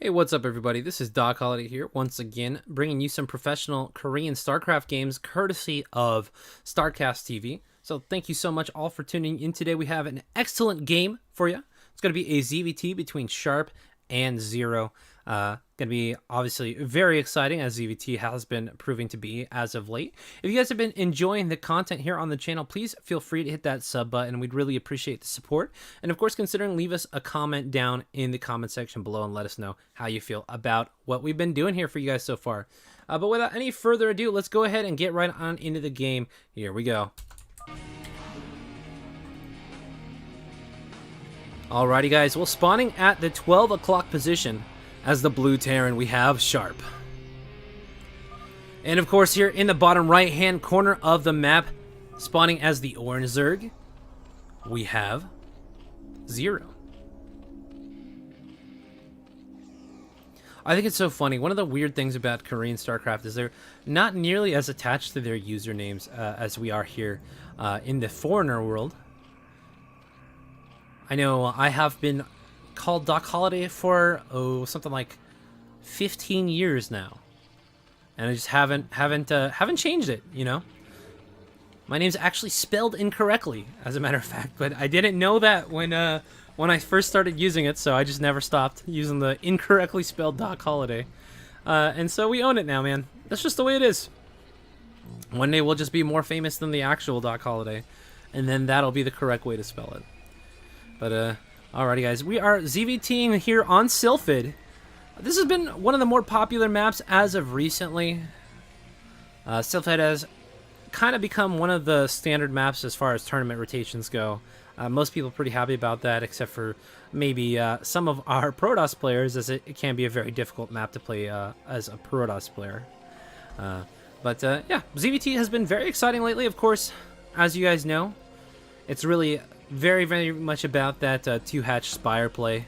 Hey, what's up everybody? This is DocHoliday here, once again, bringing you some professional Korean StarCraft games courtesy of StarCastTV. So thank you so much all for tuning in today. We have an excellent game for you. It's going to be a ZVT between Sharp and Zero. Going to be obviously very exciting, as ZVT has been proving to be as of late. If you guys have been enjoying the content here on the channel, please feel free to hit that sub button. We'd really appreciate the support. And of course, considering leave us a comment down in the comment section below and let us know how you feel about what we've been doing here for you guys so far. But without any further ado, let's go ahead and get right on into the game. Here we go. Alrighty guys, well, spawning at the 12 o'clock position as the blue Terran, we have Sharp. And of course, here in the bottom right hand corner of the map, spawning as the orange Zerg, we have Zero. I think it's so funny. One of the weird things about Korean StarCraft is they're not nearly as attached to their usernames as we are here in the foreigner world. I know I have been called DocHoliday for something like 15 years now, and I just haven't changed it. You know, my name's actually spelled incorrectly, as a matter of fact, but I didn't know that when I first started using it, so I just never stopped using the incorrectly spelled DocHoliday, and so we own it now, man. That's just the way it is. One day we'll just be more famous than the actual DocHoliday, and then that'll be the correct way to spell it. But alrighty guys, we are ZVTing here on Sylphid. This has been one of the more popular maps as of recently. Sylphid has kind of become one of the standard maps as far as tournament rotations go. Most people are pretty happy about that, except for maybe some of our Protoss players, as it can be a very difficult map to play as a Protoss player. Yeah, ZVT has been very exciting lately, of course. As you guys know, it's really very, very much about that two-hatch Spire play.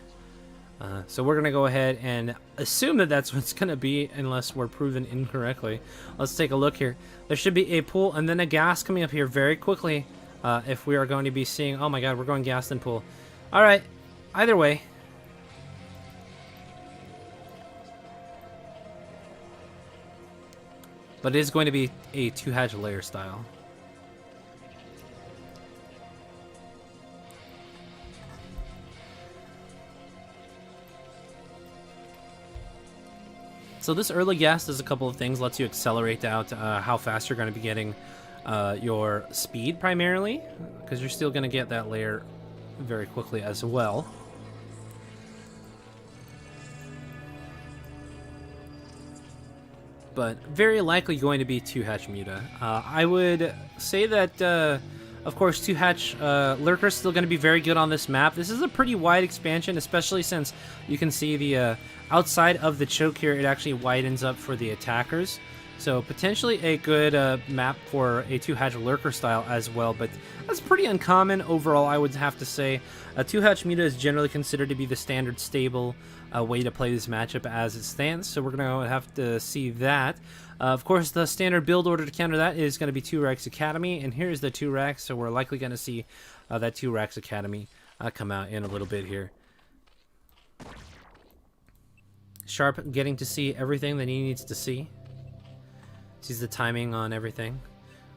So we're going to go ahead and assume that that's what's going to be, unless we're proven incorrectly. Let's take a look here. There should be a pool and then a gas coming up here very quickly if we are going to be seeing... Oh my god, we're going gas and pool. Alright, either way. But it is going to be a two-hatch layer style. So this early gas does a couple of things. Lets you accelerate out how fast you're going to be getting your speed primarily, because you're still going to get that layer very quickly as well. But very likely going to be two-hatch Muta. I would say that, of course, two-hatch Lurker is still going to be very good on this map. This is a pretty wide expansion, especially since you can see the outside of the choke here, it actually widens up for the attackers. So potentially a good map for a two-hatch Lurker style as well, but that's pretty uncommon overall, I would have to say. A two-hatch Muta is generally considered to be the standard stable way to play this matchup as it stands, so we're going to have to see that. Of course, the standard build order to counter that is going to be 2-Rax Academy, and here's the 2-Rax, so we're likely going to see that 2-Rax Academy come out in a little bit here. Sharp getting to see everything that he needs to see. Sees the timing on everything.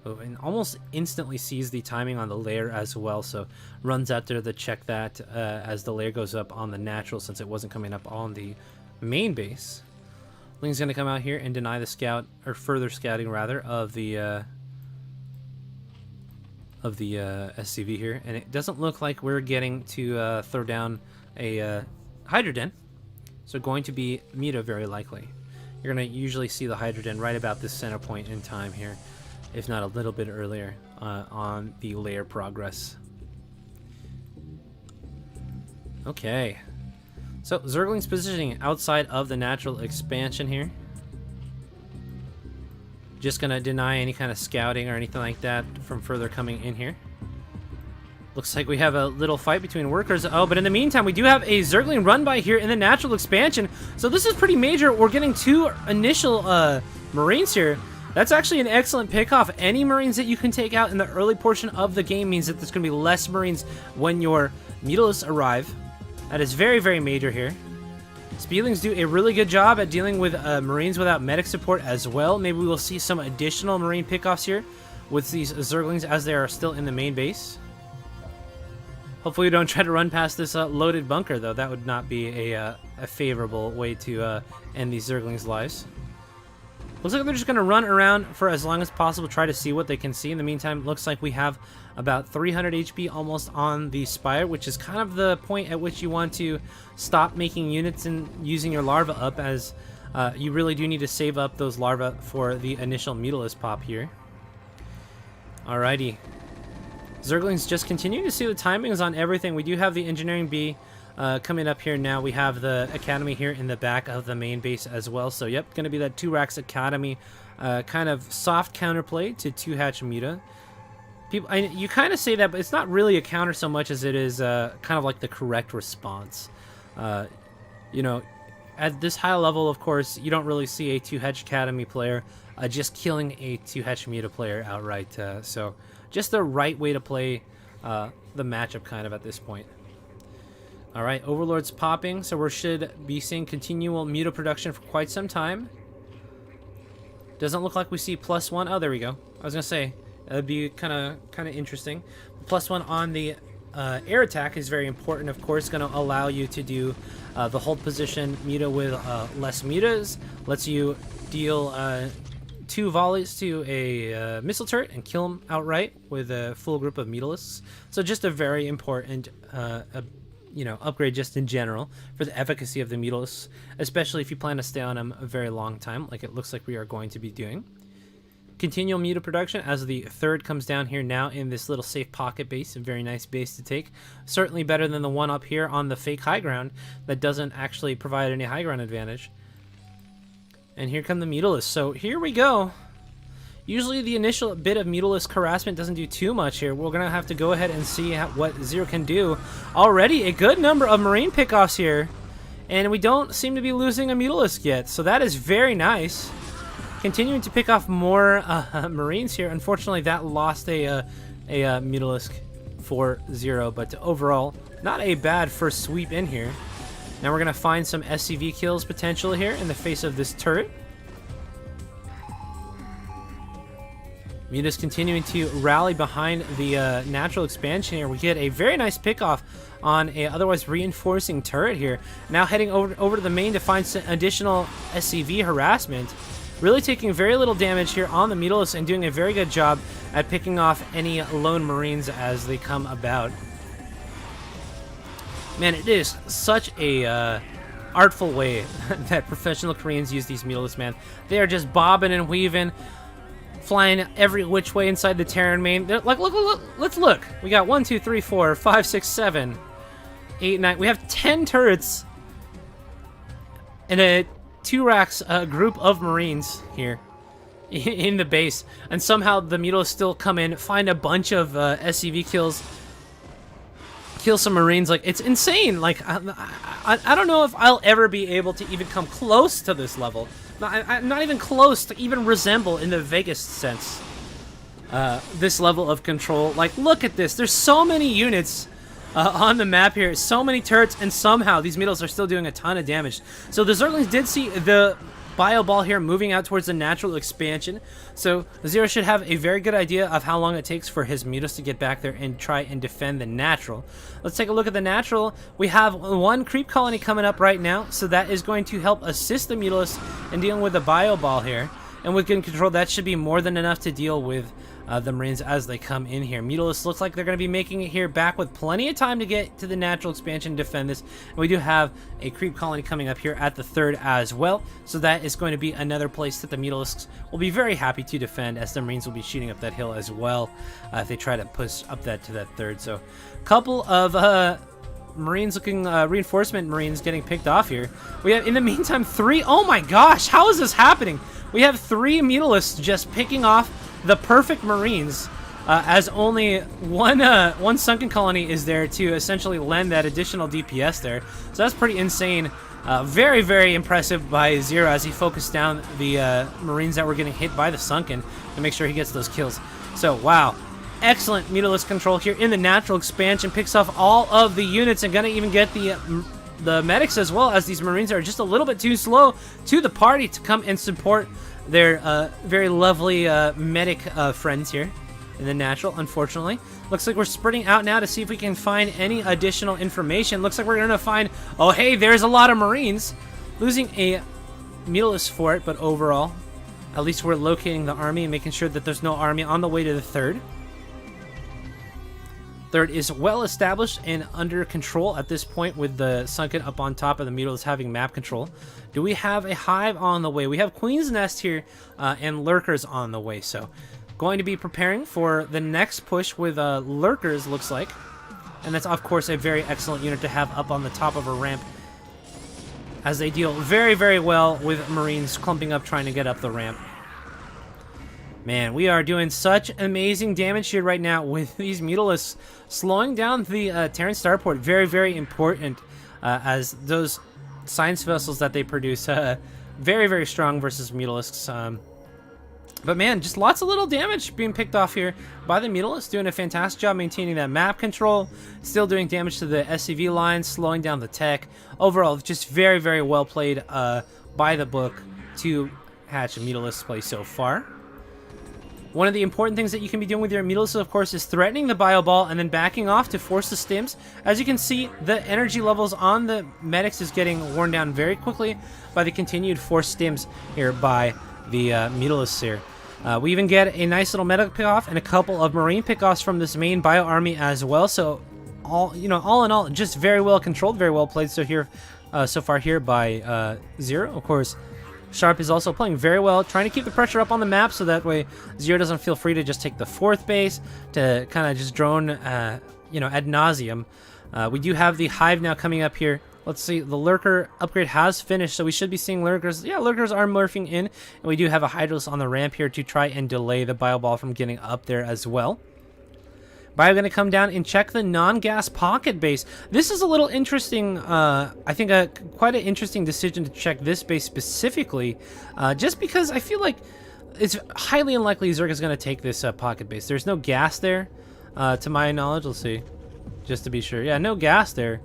Oh, and almost instantly sees the timing on the layer as well, so runs out there to check that as the layer goes up on the natural, since it wasn't coming up on the main base. Ling's going to come out here and deny the scout, or further scouting rather, of the SCV here, and it doesn't look like we're getting to throw down a Hydrogen. So going to be Muta very likely. You're going to usually see the Hydrogen right about this center point in time here, if not a little bit earlier on the layer progress. Okay. So Zergling's positioning outside of the natural expansion here. Just going to deny any kind of scouting or anything like that from further coming in here. Looks like we have a little fight between workers. Oh, but in the meantime, we do have a Zergling run by here in the natural expansion. So this is pretty major. We're getting two initial Marines here. That's actually an excellent pickoff. Any Marines that you can take out in the early portion of the game means that there's going to be less Marines when your Mutalisk arrive. That is very, very major here. Speedlings do a really good job at dealing with Marines without medic support as well. Maybe we will see some additional Marine pickoffs here with these Zerglings as they are still in the main base. Hopefully we don't try to run past this loaded bunker, though. That would not be a favorable way to end these Zerglings' lives. Looks like they're just going to run around for as long as possible, try to see what they can see. In the meantime, looks like we have about 300 HP almost on the Spire, which is kind of the point at which you want to stop making units and using your larva up, as you really do need to save up those larvae for the initial Mutalisk pop here. Alrighty. Zerglings just continue to see the timings on everything. We do have the Engineering B coming up here now. We have the Academy here in the back of the main base as well. So, yep, going to be that 2-Rax Academy kind of soft counterplay to 2-Hatch Muta. People, you kind of say that, but it's not really a counter so much as it is kind of like the correct response. You know, at this high level, of course, you don't really see a 2-Hatch Academy player just killing a 2-Hatch Muta player outright. So, just the right way to play the matchup kind of at this point. Alright, Overlord's popping, so we should be seeing continual Muta production for quite some time. Doesn't look like we see +1. Oh, there we go. I was going to say, that'd be kind of interesting. +1 on the air attack is very important, of course. Going to allow you to do the hold position Muta with less Mutas. Lets you deal 2 volleys to a missile turret and kill them outright with a full group of Mutalisks. So just a very important you know, upgrade just in general for the efficacy of the Mutalisks, especially if you plan to stay on them a very long time, like it looks like we are going to be doing. Continual Muta production as the 3rd comes down here now in this little safe pocket base, a very nice base to take. Certainly better than the one up here on the fake high ground that doesn't actually provide any high ground advantage. And here come the Mutalisks. So here we go. Usually the initial bit of Mutalisk harassment doesn't do too much here. We're going to have to go ahead and see what Zero can do. Already a good number of Marine pickoffs here. And we don't seem to be losing a Mutalisk yet. So that is very nice. Continuing to pick off more Marines here. Unfortunately, that lost a Mutalisk for 0. But overall, not a bad first sweep in here. Now we're going to find some SCV kills potential here in the face of this turret. Muta's continuing to rally behind the natural expansion here. We get a very nice pickoff on a otherwise reinforcing turret here. Now heading over to the main to find some additional SCV harassment. Really taking very little damage here on the Mutalisk and doing a very good job at picking off any lone Marines as they come about. Man, it is such a artful way that professional Koreans use these Mutalisks, man. They are just bobbing and weaving, flying every which way inside the Terran main. They're like, look, let's look. We got 1, 2, 3, 4, 5, 6, 7, 8, 9. We have 10 turrets and a 2-Rax group of Marines here in the base. And somehow the Mutalisks still come in, find a bunch of SCV kills, kill some Marines. Like, it's insane. Like, I don't know if I'll ever be able to even come close to this level. I'm not even close to even resemble, in the vaguest sense, this level of control. Like, look at this. There's so many units on the map here. So many turrets, and somehow these Mutalisks are still doing a ton of damage. So the Zerglings did see the Bio Ball here moving out towards the natural expansion. So Zero should have a very good idea of how long it takes for his Mutalisks to get back there and try and defend the natural. Let's take a look at the natural. We have 1 creep colony coming up right now, so that is going to help assist the Mutalisks in dealing with the Bio Ball here. And with good control, that should be more than enough to deal with the Marines as they come in here. Mutalisk looks like they're going to be making it here back with plenty of time to get to the natural expansion and defend this. And we do have a creep colony coming up here at the 3rd as well. So that is going to be another place that the Mutalisks will be very happy to defend, as the Marines will be shooting up that hill as well if they try to push up that to that 3rd. So a couple of Marines looking, reinforcement Marines getting picked off here. We have, in the meantime, 3. Oh my gosh, how is this happening? We have 3 Mutalisks just picking off the perfect Marines, as only one sunken colony is there to essentially lend that additional DPS there. So that's pretty insane. Very, very impressive by Zero as he focused down the Marines that were getting hit by the sunken to make sure he gets those kills. So, wow. Excellent Mutalisk control here in the natural expansion. Picks off all of the units and gonna even get the the medics as well, as these Marines are just a little bit too slow to the party to come and support their very lovely medic friends here in the natural, unfortunately. Looks like we're spreading out now to see if we can find any additional information. Looks like we're going to find... Oh, hey, there's a lot of Marines. Losing a Mutalisk for it, but overall, at least we're locating the army and making sure that there's no army on the way to the third. Third is well established and under control at this point, with the Sunken up on top of the Mutalisk having map control. Do we have a hive on the way? We have Queen's Nest here and Lurkers on the way, so going to be preparing for the next push with Lurkers, looks like. And that's, of course, a very excellent unit to have up on the top of a ramp, as they deal very, very well with Marines clumping up trying to get up the ramp. Man, we are doing such amazing damage here right now with these Mutalisks, slowing down the Terran starport. Very, very important, as those science vessels that they produce, very, very strong versus Mutalisks. But man, just lots of little damage being picked off here by the Mutalisk, doing a fantastic job maintaining that map control, still doing damage to the SCV lines, slowing down the tech. Overall, just very, very well played by the book to hatch a Mutalisk play so far. One of the important things that you can be doing with your Mutalisk, of course, is threatening the bio ball and then backing off to force the stims. As you can see, the energy levels on the medics is getting worn down very quickly by the continued force stims here by the Mutalisks here. We even get a nice little medic pickoff and a couple of Marine pickoffs from this main bio army as well. So all in all, just very well controlled, very well played. So here, so far here by Zero. Of course, Sharp is also playing very well, trying to keep the pressure up on the map so that way Zero doesn't feel free to just take the fourth base to kind of just drone, ad nauseum. We do have the hive now coming up here. Let's see, the Lurker upgrade has finished, so we should be seeing Lurkers. Yeah, Lurkers are morphing in, and we do have a Hydros on the ramp here to try and delay the bio ball from getting up there as well. Bio going to come down and check the non-gas pocket base. This is a little interesting, I think quite an interesting decision to check this base specifically, just because I feel like it's highly unlikely Zerg is going to take this pocket base. There's no gas there, to my knowledge. Let's see, just to be sure. Yeah, no gas there.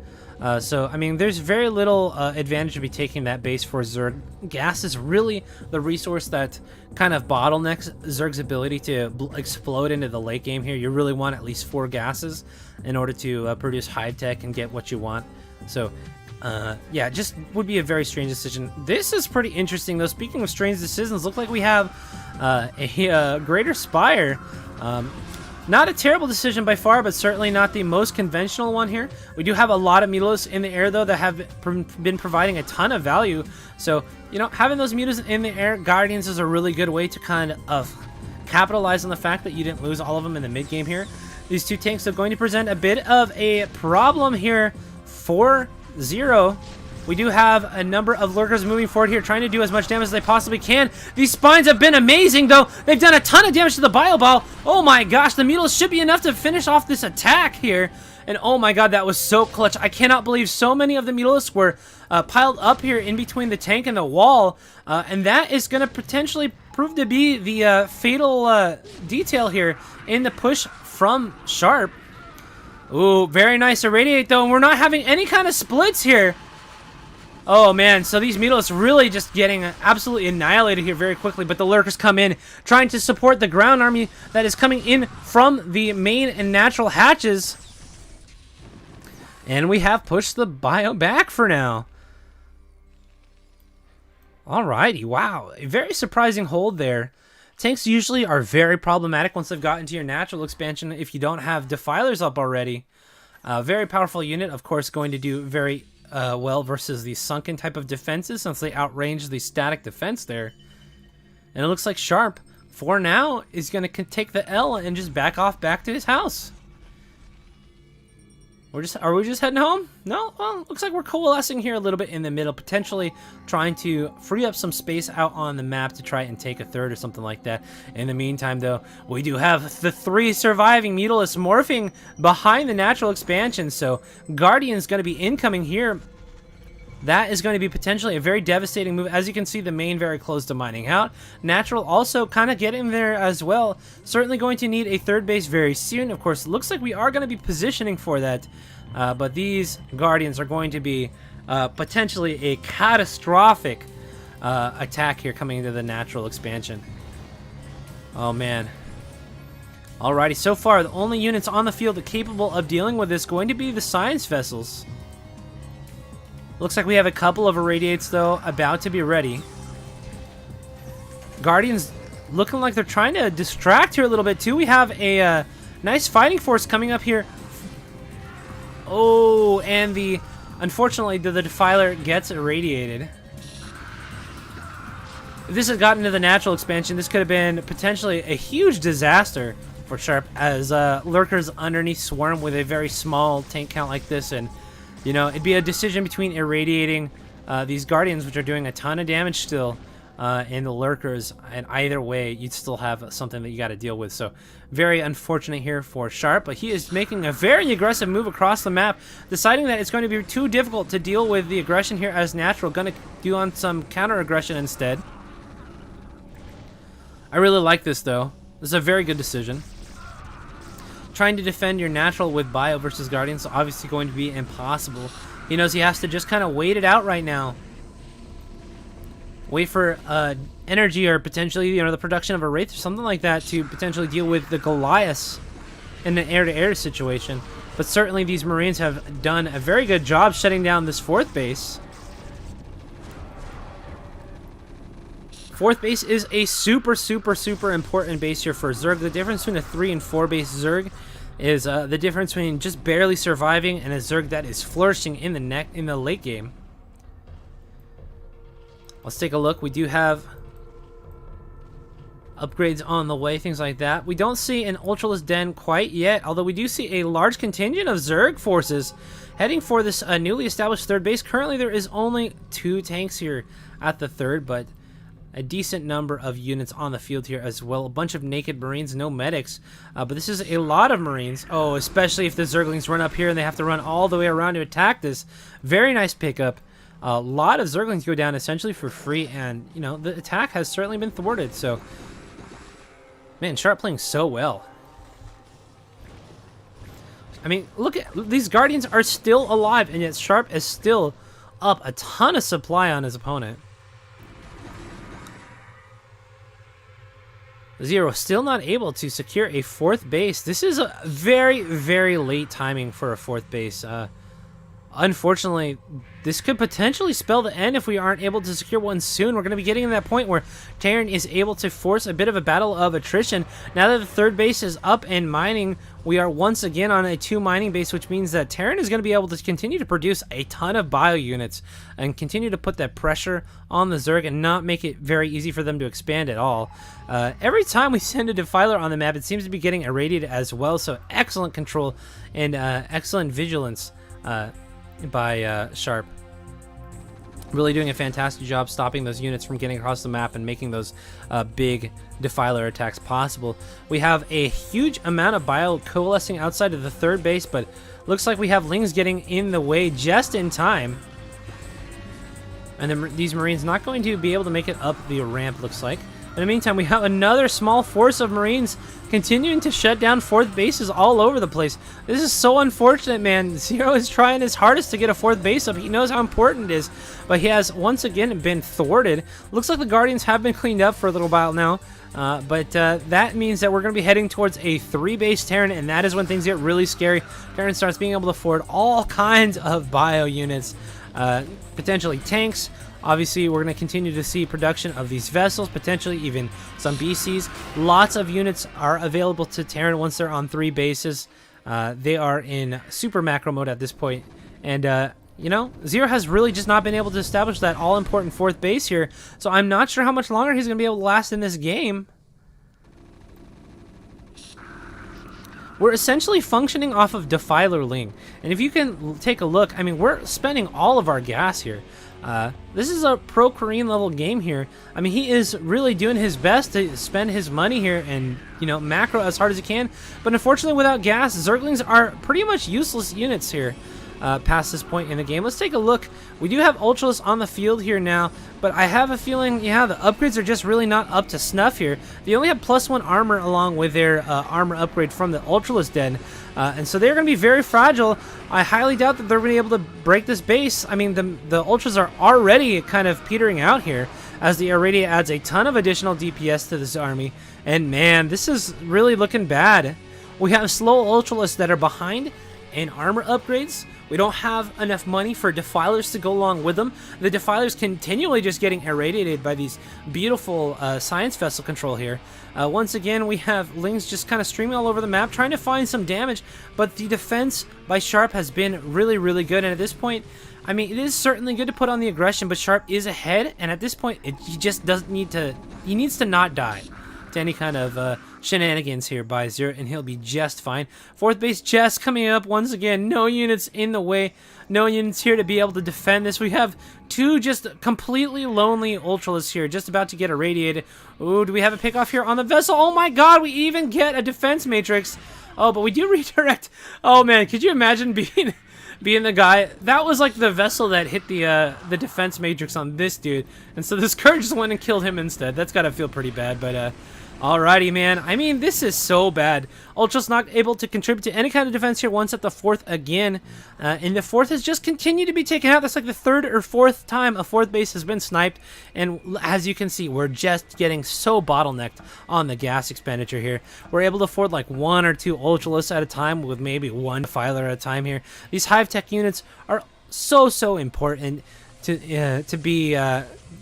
So, I mean, there's very little advantage to be taking that base for Zerg. Gas is really the resource that kind of bottlenecks Zerg's ability to explode into the late game here. You really want at least 4 gases in order to produce hive tech and get what you want. So, yeah, just would be a very strange decision. This is pretty interesting, though. Speaking of strange decisions, look like we have a Greater Spire. Not a terrible decision by far, but certainly not the most conventional one here. We do have a lot of Mutalisks in the air, though, that have been providing a ton of value. So, having those Mutalisks in the air, Guardians is a really good way to kind of capitalize on the fact that you didn't lose all of them in the mid-game here. These two tanks are going to present a bit of a problem here for Zero. We do have a number of Lurkers moving forward here, trying to do as much damage as they possibly can. These spines have been amazing, though. They've done a ton of damage to the bio ball. Oh my gosh, the Mutalisk should be enough to finish off this attack here. And oh my god, that was so clutch. I cannot believe so many of the Mutalisks were piled up here in between the tank and the wall. And that is going to potentially prove to be the fatal detail here in the push from Sharp. Ooh, very nice irradiate, though. And we're not having any kind of splits here. Oh man, so these Mutalisks really just getting absolutely annihilated here very quickly, but the Lurkers come in, trying to support the ground army that is coming in from the main and natural hatches. And we have pushed the bio back for now. Alrighty, wow. A very surprising hold there. Tanks usually are very problematic once they've got into your natural expansion if you don't have Defilers up already. Very powerful unit, of course, going to do very well versus the sunken type of defenses, since they outrange the static defense there. And it looks like Sharp, for now, is going to take the L and just back off back to his house. Are we just heading home? No? Well, looks like we're coalescing here a little bit in the middle, potentially trying to free up some space out on the map to try and take a third or something like that. In the meantime, though, we do have the 3 surviving Mutalisks morphing behind the natural expansion, so Guardian's going to be incoming here. That is going to be potentially a very devastating move. As you can see, the main very close to mining out. Natural also kind of getting there as well. Certainly going to need a third base very soon. Of course, it looks like we are going to be positioning for that. But these Guardians are going to be potentially a catastrophic attack here coming into the natural expansion. Oh man. Alrighty, so far the only units on the field capable of dealing with this going to be the science vessels. Looks like we have a couple of irradiates though about to be ready. Guardians looking like they're trying to distract here a little bit too. We have a nice fighting force coming up here. Oh, and unfortunately the Defiler gets irradiated. If this had gotten into the natural expansion, this could have been potentially a huge disaster for Sharp, as lurkers underneath swarm with a very small tank count like this, and you know, it'd be a decision between irradiating these Guardians, which are doing a ton of damage still, and the lurkers, and either way you'd still have something that you got to deal with. So very unfortunate here for Sharp, but he is making a very aggressive move across the map, deciding that it's going to be too difficult to deal with the aggression here as natural, going to do on some counter aggression instead. I really like this though. This is a very good decision. Trying to defend your natural with bio versus Guardians is obviously going to be impossible. He knows he has to just kind of wait it out right now. Wait for energy, or potentially, you know, the production of a Wraith or something like that to potentially deal with the Goliaths in an air-to-air situation. But certainly these Marines have done a very good job shutting down this fourth base. Fourth base is a super important base here for Zerg. The difference between a 3 and 4 base Zerg is the difference between just barely surviving and a Zerg that is flourishing in the late game. Let's take a look. We do have upgrades on the way, things like that. We don't see an Ultraless Den quite yet, although we do see a large contingent of Zerg forces heading for this newly established third base. Currently there is only 2 tanks here at the third, but a decent number of units on the field here as well. A bunch of naked Marines, no medics, but this is a lot of Marines. Oh, especially if the Zerglings run up here and they have to run all the way around to attack this. Very nice pickup. A lot of Zerglings go down essentially for free, and you know, the attack has certainly been thwarted. So, man, Sharp playing so well. I mean, look at these Guardians are still alive, and yet Sharp is still up a ton of supply on his opponent. Zero still not able to secure a fourth base. This is a very late timing for a fourth base. Unfortunately, this could potentially spell the end if we aren't able to secure one soon. We're going to be getting to that point where Terran is able to force a bit of a battle of attrition. Now that the third base is up and mining, we are once again on a 2 mining base, which means that Terran is going to be able to continue to produce a ton of bio units and continue to put that pressure on the Zerg and not make it very easy for them to expand at all. Every time we send a Defiler on the map, it seems to be getting irradiated as well, so excellent control and excellent vigilance by Sharp. Really doing a fantastic job stopping those units from getting across the map and making those big Defiler attacks possible. We have a huge amount of bio coalescing outside of the third base, but looks like we have Lings getting in the way just in time. And then these Marines not going to be able to make it up the ramp, looks like. In the meantime, we have another small force of Marines continuing to shut down fourth bases all over the place. This is so unfortunate, man. Zero is trying his hardest to get a fourth base up. He knows how important it is, but he has once again been thwarted. Looks like the Guardians have been cleaned up for a little while now, but that means that we're going to be heading towards a 3-base Terran, and that is when things get really scary. Terran starts being able to afford all kinds of bio units, potentially tanks. Obviously, we're going to continue to see production of these vessels, potentially even some BCs. Lots of units are available to Terran once they're on 3 bases. They are in super macro mode at this point. And, you know, Zero has really just not been able to establish that all-important 4th base here. So I'm not sure how much longer he's going to be able to last in this game. We're essentially functioning off of Defiler Ling. And if you can take a look, I mean, we're spending all of our gas here. This is a pro Korean level game here. I mean, he is really doing his best to spend his money here and, you know, macro as hard as he can. But unfortunately, without gas, Zerglings are pretty much useless units here. past this point in the game. Let's take a look. We do have Ultralisk on the field here now, but I have a feeling, yeah, the upgrades are just really not up to snuff here. They only have +1 armor along with their armor upgrade from the Ultralisk Den, and so they're going to be very fragile. I highly doubt that they're going to be able to break this base. I mean, the Ultras are already kind of petering out here, as the Irradia adds a ton of additional DPS to this army, and man, this is really looking bad. We have slow Ultralisks that are behind in armor upgrades. We don't have enough money for Defilers to go along with them. The Defilers continually just getting irradiated by these beautiful science vessel control here. Once again, we have Lings just kind of streaming all over the map, trying to find some damage, but the defense by Sharp has been really, really good, and at this point, I mean, it is certainly good to put on the aggression, but Sharp is ahead, and at this point, he just doesn't need to, he needs to not die to any kind of shenanigans here by Zero, and he'll be just fine. Fourth base just coming up once again. No units in the way. No units here to be able to defend this. We have two just completely lonely Ultralisks here, just about to get irradiated. Ooh, do we have a pickoff here on the vessel? Oh my god, we even get a defense matrix. Oh, but we do redirect. Oh man, could you imagine being the guy that was like the vessel that hit the defense matrix on this dude, and so this Scourge just went and killed him instead? That's gotta feel pretty bad, but alrighty, man. I mean, this is so bad. Ultra's not able to contribute to any kind of defense here once at the fourth again. And the fourth has just continued to be taken out. That's like the third or fourth time a fourth base has been sniped. And as you can see, we're just getting so bottlenecked on the gas expenditure here. We're able to afford like 1 or 2 Ultralisks at a time with maybe 1 Defiler at a time here. These Hive Tech units are so important to be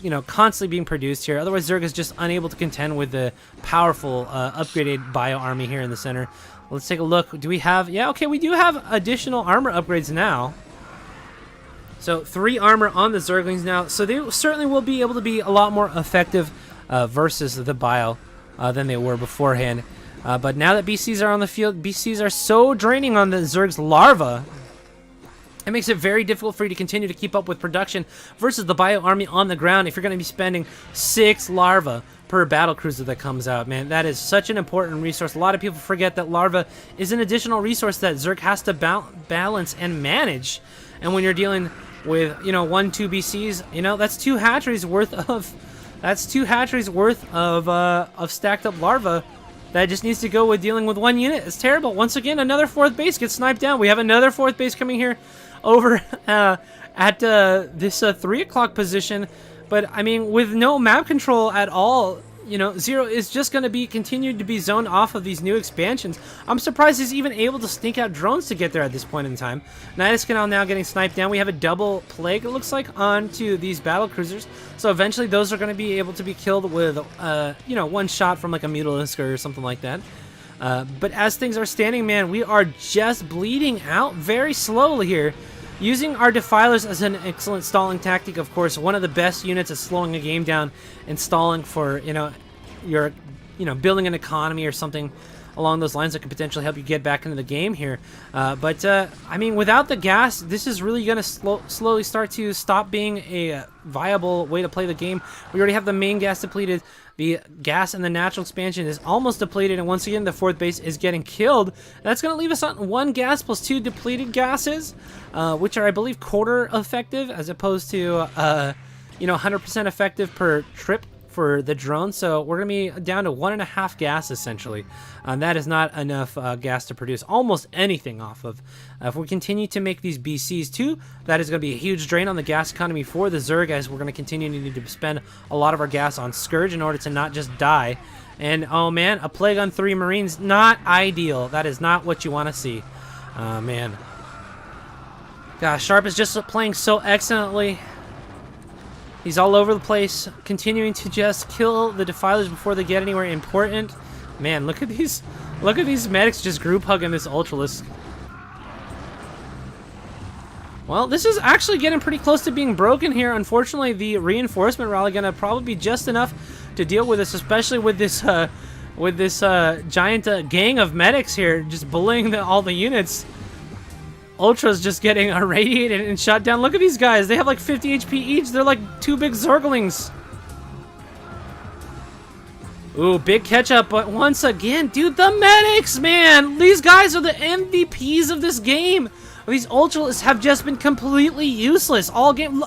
you know, constantly being produced here. Otherwise, Zerg is just unable to contend with the powerful upgraded bio army here in the center. Let's take a look. Do we have... Yeah, okay, we do have additional armor upgrades now. So 3 armor on the Zerglings now. So they certainly will be able to be a lot more effective versus the bio than they were beforehand. But now that BCs are on the field, BCs are so draining on the Zerg's larva. It makes it very difficult for you to continue to keep up with production versus the bio army on the ground if you're going to be spending 6 larvae per battle cruiser that comes out. Man, that is such an important resource. A lot of people forget that larva is an additional resource that Zerg has to balance and manage. And when you're dealing with, you know, 1-2 BCs, you know, that's 2 hatcheries worth of stacked up larvae that just needs to go with dealing with 1 unit. It's terrible. Once again, another 4th base gets sniped down. We have another 4th base coming here over at this 3 o'clock position. But, I mean, with no map control at all, you know, Zero is just going to be continued to be zoned off of these new expansions. I'm surprised he's even able to sneak out drones to get there at this point in time. Nidus Canal now getting sniped down. We have a double plague, it looks like, onto these battle cruisers. So eventually those are going to be able to be killed with, you know, 1 shot from like a Mutalisk or something like that. But as things are standing, man, we are just bleeding out very slowly here. Using our Defilers as an excellent stalling tactic, of course, one of the best units at slowing a game down and stalling for, you know, your, you know, building an economy or something along those lines that could potentially help you get back into the game here. But I mean, without the gas, this is really going to slowly start to stop being a viable way to play the game. We already have the main gas depleted. The gas and the natural expansion is almost depleted, and once again, the 4th base is getting killed. That's going to leave us on 1 gas plus 2 depleted gases, which are, I believe, quarter effective as opposed to, you know, 100% effective per trip for the drone. So we're going to be down to 1.5 gas, essentially. That is not enough gas to produce almost anything off of. If we continue to make these BCs too, that is going to be a huge drain on the gas economy for the Zerg, as we're going to continue to need to spend a lot of our gas on Scourge in order to not just die. And oh man, a plague on 3 Marines, not ideal. That is not what you want to see. Man. Gosh, Sharp is just playing so excellently. He's all over the place, continuing to just kill the Defilers before they get anywhere important. Man, look at these medics just group hugging this Ultralisk. Well, this is actually getting pretty close to being broken here. Unfortunately, the reinforcement rally gonna probably be just enough to deal with this, especially with this giant gang of medics here just bullying all the units. Ultra's just getting irradiated and shot down. Look at these guys. They have like 50 HP each. They're like 2 big Zerglings. Ooh, big catch up. But once again, dude, the medics, man. These guys are the MVPs of this game. These Ultralists have just been completely useless all game.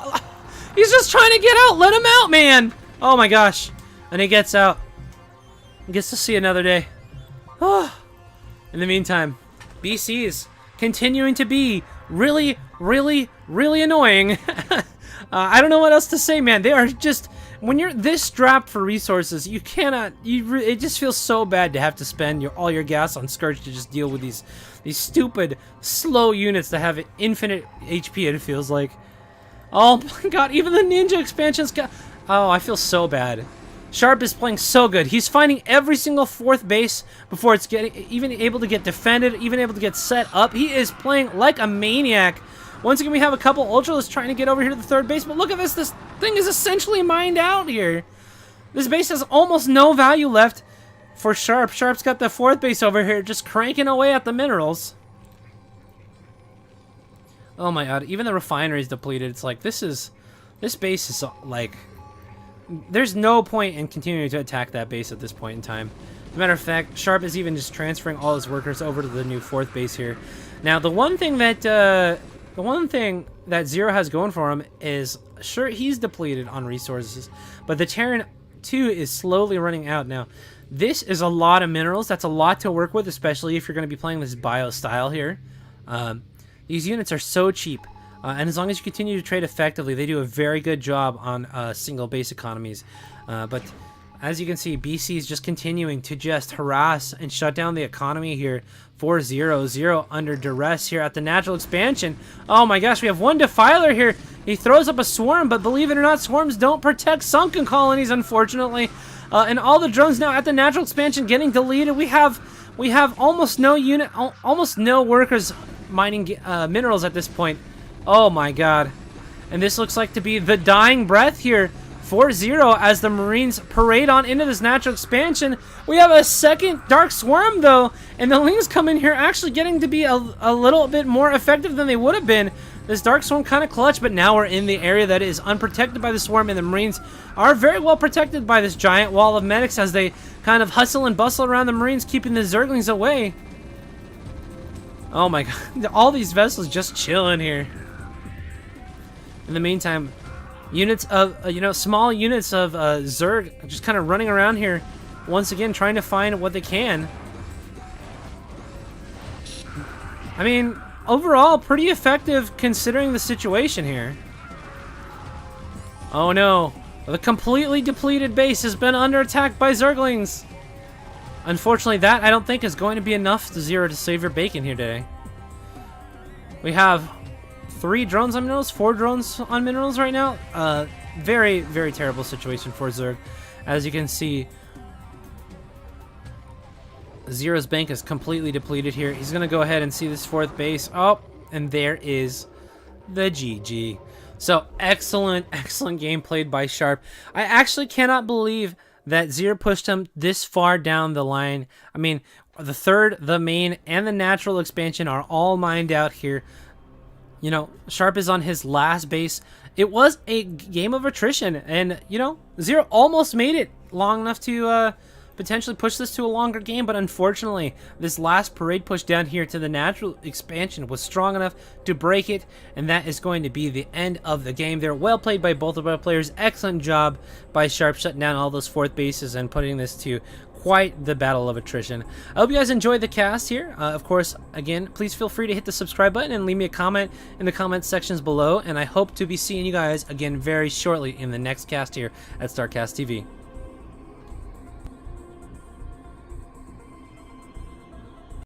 He's just trying to get out. Let him out, man. Oh my gosh. And he gets out. He gets to see another day. In the meantime, BC's continuing to be really, really, really annoying. I don't know what else to say, man. They are just... When you're this strapped for resources, you cannot... it just feels so bad to have to spend all your gas on Scourge to just deal with these stupid, slow units that have infinite HP, it feels like. Oh my god, even the Ninja expansions got... Oh, I feel so bad. Sharp is playing so good. He's finding every single 4th base before it's even able to get defended, even able to get set up. He is playing like a maniac. Once again, we have a couple Ultralists trying to get over here to the 3rd base, but look at this. This thing is essentially mined out here. This base has almost no value left for Sharp. Sharp's got the 4th base over here just cranking away at the minerals. Oh my god, even the refinery is depleted. It's like, this base is like... There's no point in continuing to attack that base at this point in time. As a matter of fact, Sharp is even just transferring all his workers over to the new 4th base here. Now, the one thing that Zero has going for him is, sure, he's depleted on resources, but the Terran 2 is slowly running out now. This is a lot of minerals. That's a lot to work with, especially if you're going to be playing this bio style here. These units are so cheap. And as long as you continue to trade effectively, they do a very good job on single base economies. But as you can see, BC is just continuing to just harass and shut down the economy here for 0-0 under duress here at the natural expansion. Oh my gosh, we have one Defiler here. He throws up a swarm, but believe it or not, swarms don't protect sunken colonies, unfortunately. And all the drones now at the natural expansion getting deleted. We have almost no workers mining minerals at this point. Oh my god. And this looks like to be the dying breath here for 0 as the Marines parade on into this natural expansion. We have a second Dark Swarm though, and the Lings come in here actually getting to be a little bit more effective than they would have been. This Dark Swarm kind of clutch, but now we're in the area that is unprotected by the Swarm, and the Marines are very well protected by this giant wall of medics as they kind of hustle and bustle around the Marines, keeping the Zerglings away. Oh my god, all these vessels just chilling here. In the meantime, units of, small units of Zerg just kind of running around here, once again trying to find what they can. I mean, overall, pretty effective considering the situation here. Oh no, the completely depleted base has been under attack by Zerglings. Unfortunately, that I don't think is going to be enough to 0 to save your bacon here today. We have 3 drones on minerals, 4 drones on minerals right now. Very, very terrible situation for Zerg. As you can see, Zero's bank is completely depleted here. He's going to go ahead and see this 4th base. Oh, and there is the GG. So, excellent, excellent game played by Sharp. I actually cannot believe that Zero pushed him this far down the line. I mean, the 3rd, the main, and the natural expansion are all mined out here. You know, Sharp is on his last base. It was a game of attrition, and, Zero almost made it long enough to potentially push this to a longer game, but unfortunately, this last parade push down here to the natural expansion was strong enough to break it, and that is going to be the end of the game there. Well played by both of our players. Excellent job by Sharp shutting down all those 4th bases and putting this to quite the battle of attrition. I hope you guys enjoyed the cast here. Of course, again, please feel free to hit the subscribe button and leave me a comment in the comment sections below, and I hope to be seeing you guys again very shortly in the next cast here at StarCastTV.